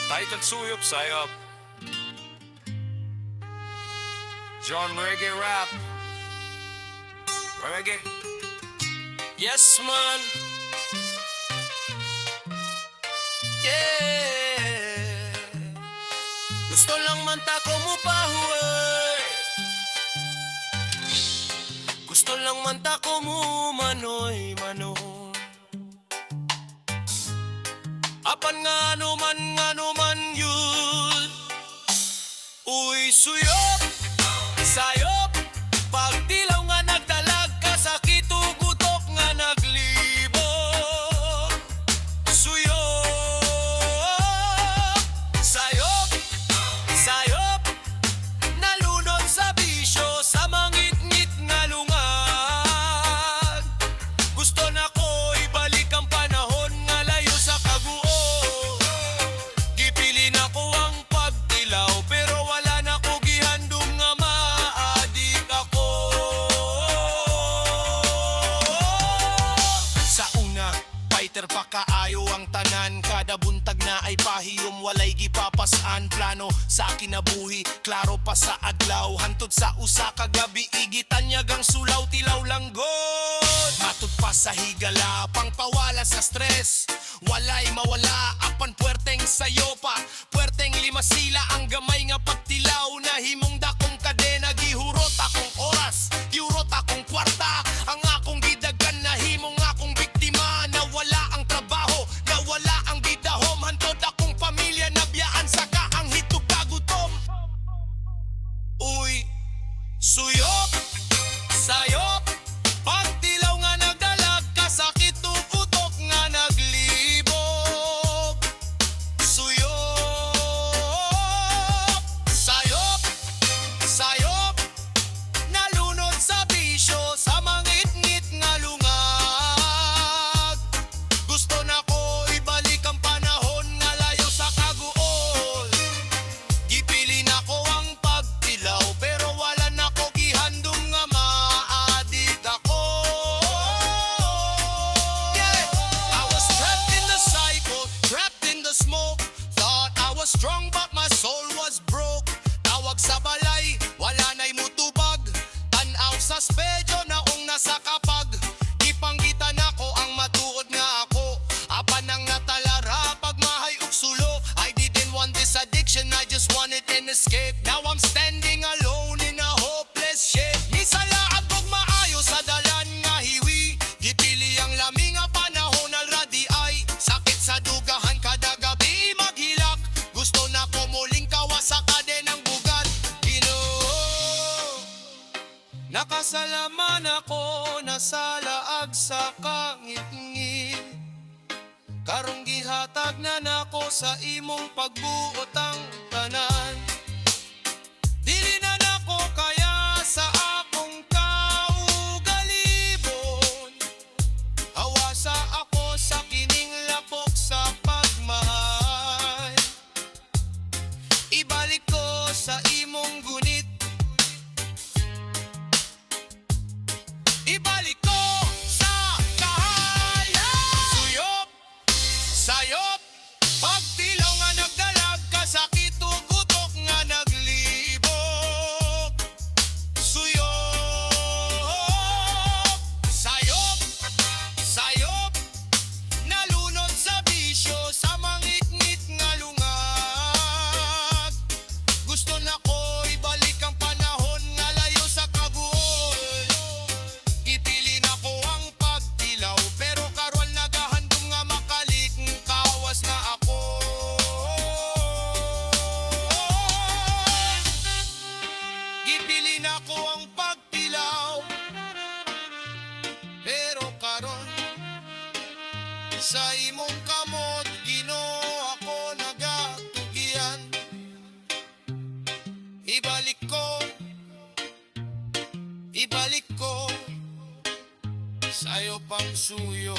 Title Suyop Sayop, John Reggae Rap, Reggae. Yes man, yeah. Gusto lang man ta ko mo pahuway, gusto lang man ta ko mo manoy manon. Apan nga naman yun. Uy suyop, sayop, pagdilaw nga nagdalag ka sa kitugutok nga naglibog. Suyop, sayop, sayop, nalunod sa bisyo, sa mangit-ngit nga lungag. Gusto na ko ibalik ang panahon nga layo sa kaguo. Pa kaayo ang tanan, kada buntag na ay pahiyom, walay gipapasan plano sa kinabuhi, klaro pa sa adlaw, hantod sa usa ka gabi, igitan yagang sulaw, tilaw lang god, matud pa sa higala, pangpawala sa stress, walay mawala, apan puwerteng sayo pa, puwerteng lima sila, ang gamay nga pagtilaw, na himong dakong kadena, gihurot akong oras, gihurot akong kwarta, ang akong gidagan na himong akong biktima, na wala ang trabaho, na wala ang bidahom, hantod akong pamilya nabiyaan saka ang hitog kagutom. Uy, suyop, sayop, pagtilaw nga nagdalag, kasakit utok nga naglibog. Suyop, sayop, sayop, nalunod sa bisyo, sa mangit-ngit nga lungag. Gusto na ko ibalik ang panahon nga layo sa kaguol. Gipili na ko ang pagtilaw, pero wala na ko gihandom nga maadik ako. Yeah, I was trapped in the cycle, trapped in the smoke. Thought I was strong but my soul was broke. Tawag sa balay, wala na'y mutubag. Tanaw sa spedyo naong nasa kapag. Ipanggitan ako ang matuod nga ako. Apan ang natalara pag mahay ug sulo. I didn't want this addiction, I just wanted an escape. Now I'm standing alone in a hopeless shape. Ni salaab og maayo sa dalan nga hiwi. Gipili ang laming nga panahon already ay sakit sa dugahan kada gabi maghilak. Gusto na ko muling kawas sa kadenang bugat. Ginoo, nakasalaman ako na sa laag sa kangit-ngit. Karong gihatag na nako sa imong pagbuot ang tanan. Dili na nako kaya sa akong kaugalibon. Hawasa ako sa kining lapok sa pagmahal. Ibalik ko sa imong gunit. Ibalik ko sa kahayan. Suyop, sayop, pagtilaw nga nagdalag, kasakit utok nga naglibog. Suyop, sayop, sayop, nalunod sa bisyo, sa mangit-ngit nga lungag. Gusto na ko ibalik ang panahon nga layo sa kaguol. Ipili na ko ang pagtilaw, pero karon nagahandom nga makalik, kawas na ako. Ipili na ko ang pagtilaw, pero karon sa imong kamot Ginoo ako nagatugian. Ibalik ko sa'yo pang suyo.